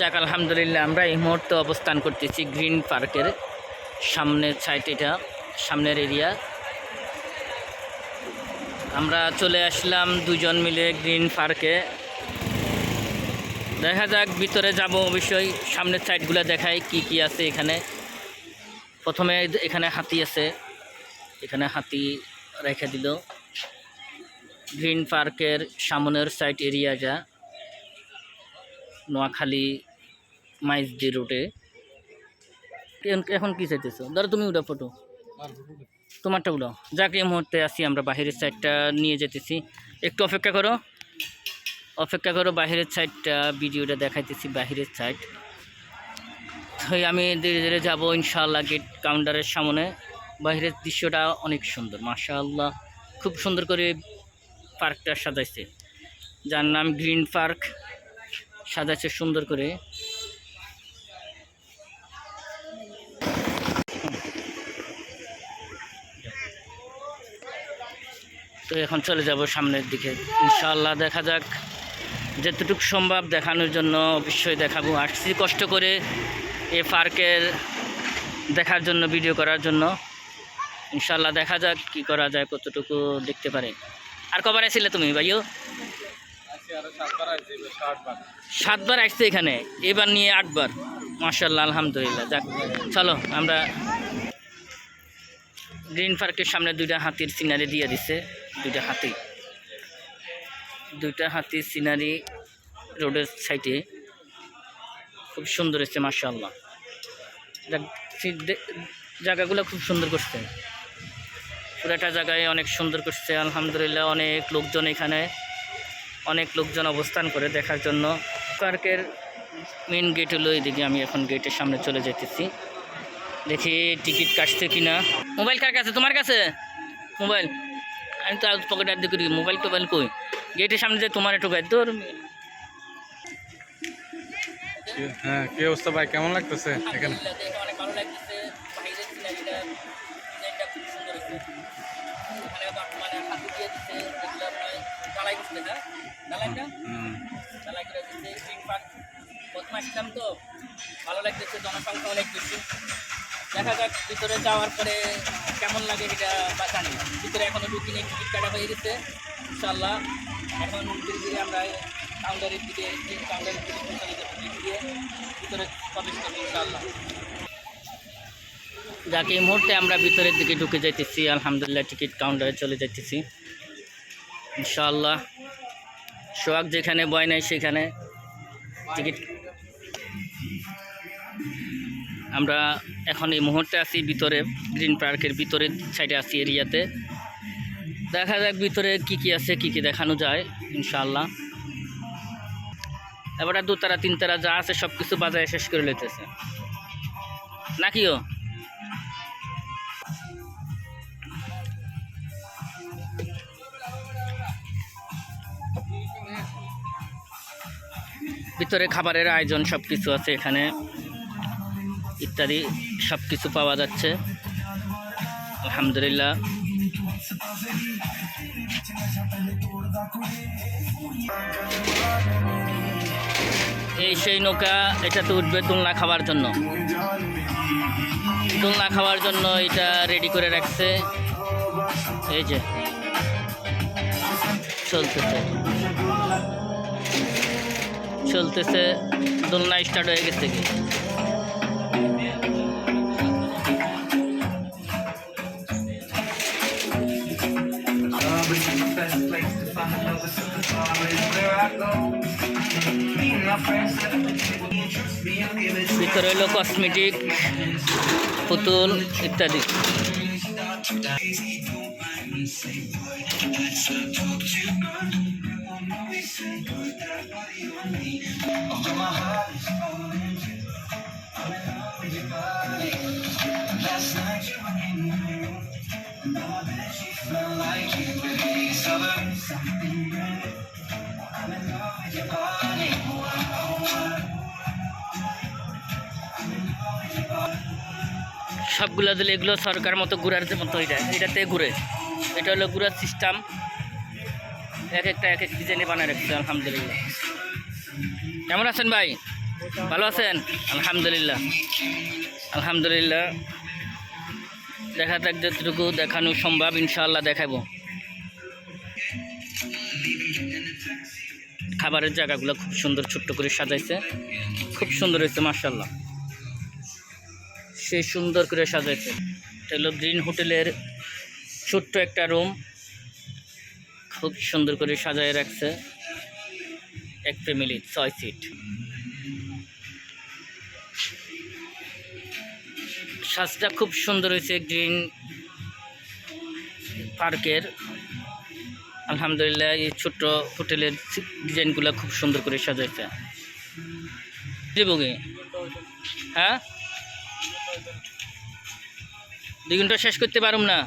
যাক আলহামদুলিল্লাহ, আমরা এই মুহূর্তে অবস্থান করতেছি গ্রিন পার্কের সামনের সাইড, এটা সামনের এরিয়া। আমরা চলে আসলাম দুজন মিলে গ্রিন পার্কে। দেখা যাক, ভিতরে যাব অবশ্যই। সামনের সাইডগুলো দেখাই কি কি আছে এখানে। প্রথমে এখানে হাতি আছে, এখানে হাতি রেখে দিল। গ্রিন পার্কের সামনের সাইড এরিয়াটা নোয়াখালী মাইজদি রোডে। এখন কি চাইতেছো? ধরো তুমি উঠো, ফটো তোমারটা উঠো। যাক, এই মুহূর্তে আসি আমরা বাহিরের সাইডটা নিয়ে যেতেছি। একটু অপেক্ষা করো, অপেক্ষা করো। বাহিরের সাইডটা ভিডিওটা দেখাইতেছি, বাহিরের সাইড। তো আমি ধীরে ধীরে যাবো ইনশাআল্লাহ গেট কাউন্টারের সামনে। বাহিরের দৃশ্যটা অনেক সুন্দর, মাশাআল্লাহ। খুব সুন্দর করে পার্কটা সাজাইছে, যার নাম গ্রিন পার্ক। সাজাইছে সুন্দর করে। তো এখন চলে যাব সামনের দিকে ইনশাআল্লাহ। দেখা যাক, যতটুকু সম্ভব দেখানোর জন্য অবশ্যই দেখাবো। আসছি কষ্ট করে এই পার্কের দেখার জন্য, ভিডিও করার জন্য। ইনশাআল্লাহ দেখা যাক কি করা যায়, কতটুকু দেখতে পারে। আর কবার আসছিলে তুমি ভাইও? 7বার আসছে এখানে, এবার নিয়ে 8বার। মাশাআল্লাহ, আলহামদুলিল্লাহ। যাক, চলো আমরা গ্রিন পার্কের সামনে দুইটা হাতির সিনারি দিয়ে দিছে। দুইটা হাতির সিনারি রোডের সাইডে খুব সুন্দর হচ্ছে, মাশাআল্লাহ। জায়গাগুলো খুব সুন্দর করছে, পুরাটা জায়গায় অনেক সুন্দর করছে আলহামদুলিল্লাহ। অনেক লোকজন, এখানে অনেক লোকজন অবস্থান করে দেখার জন্য। পার্কের মেন গেট হলো এইদিকে। আমি এখন গেটের সামনে চলে যেতেছি, দেখি টিকিট কাটছে কিনা। মোবাইল কার কাছে? তোমার কাছে মোবাইল? আমি তো পকেট আর দিকে মোবাইল টোবাইল কই? গেটের সামনে যে তোমার একটু গাই তোর। হ্যাঁ, কি অবস্থা ভাই? কেমন লাগতেছে এখানে? অনেক ভালো লাগতেছে। বাইরের সিনারিটা, ডিজাইনটা খুব সুন্দর হয়েছে। এখানে মানে হাতি দিয়ে দিচ্ছে, যেগুলো আপনার ঢালাই করছে না, ঢালাইটা ঢালাই করে দিচ্ছে। গ্রিন পার্ক প্রথম আসলাম তো, ভালো লাগতেছে। জনসংখ্যা অনেক বেশি। দেখা যাক ভিতরে যাওয়ার পরে কেমন লাগে এটা বা জানি। ভিতরে এখনও ঢুকিনি, টিকিট কাটা হয়ে গেছে ইনশাআল্লাহ। এখন ধীরে ধীরে আমরা কাউন্টারের দিকে গিয়ে ভিতরে প্রবেশ করবো ইনশাআল্লাহ। যাক, এই মুহূর্তে আমরা ভিতরের দিকে ঢুকে যাইতেছি আলহামদুলিল্লাহ। টিকিট কাউন্টারে চলে যাইতেছি ইনশাআল্লাহ। সোহাগ যেখানে বয় নাই সেখানে টিকিট। আমরা এখন এই মুহূর্তে আছি ভিতরে, গ্রিন পার্কের ভিতরের সাইডে আছি এরিয়াতে। দেখা যাক ভিতরে কি কি আছে, কি কি দেখানো যায় ইনশাআল্লাহ। এবার 2 তারা 3 তারা যা আছে সব কিছু বাজারে শেষ করে লইতেছে নাকিও। ভিতরে খাবারের আয়োজন সব কিছু আছে এখানে, ইত্যাদি সব কিছু পাওয়া যাচ্ছে আলহামদুলিল্লাহ। এই সেই নৌকা, এটাতে উঠবে দোলনা খাওয়ার জন্য। দোলনা খাওয়ার জন্য এটা রেডি করে রাখছে। এই যে চলতেছে, দোলনা স্টার্ট হয়ে গেছে কি। ভিতরে হলো কসমেটিক, পুতুল ইত্যাদি। সবগুলো দিলে এগুলো সরকার মতো ঘুরার মতো, এটাতে ঘুরে। এটা হলো ঘুরার সিস্টেম, এক একটা এক এক ডিজাইনে বানায় রাখছে আলহামদুলিল্লাহ। কেমন আছেন ভাই? ভালো আছেন? আলহামদুলিল্লাহ আলহামদুলিল্লাহ। দেখা যাক যতটুকু দেখানো সম্ভব ইনশাআল্লাহ দেখাবো। খাবারের জায়গাগুলো খুব সুন্দর ছোট্ট করে সাজাইছে, খুব সুন্দর হয়েছে মাশাআল্লাহ, সে সুন্দর করে সাজাইছে। এটা হলো গ্রিন হোটেলের ছোট্ট একটা রুম, খুব সুন্দর করে সাজায় রাখছে। এক ফ্যামিলি 6 সিট। সাজটা খুব সুন্দর হয়েছে গ্রিন পার্কের। আলহামদুলিল্লাহ এই ছোট্ট হোটেলের ডিজাইনগুলো খুব সুন্দর করে সাজাইছে। বগে হ্যাঁ 2 ঘন্টা শেষ করতে পারুম না।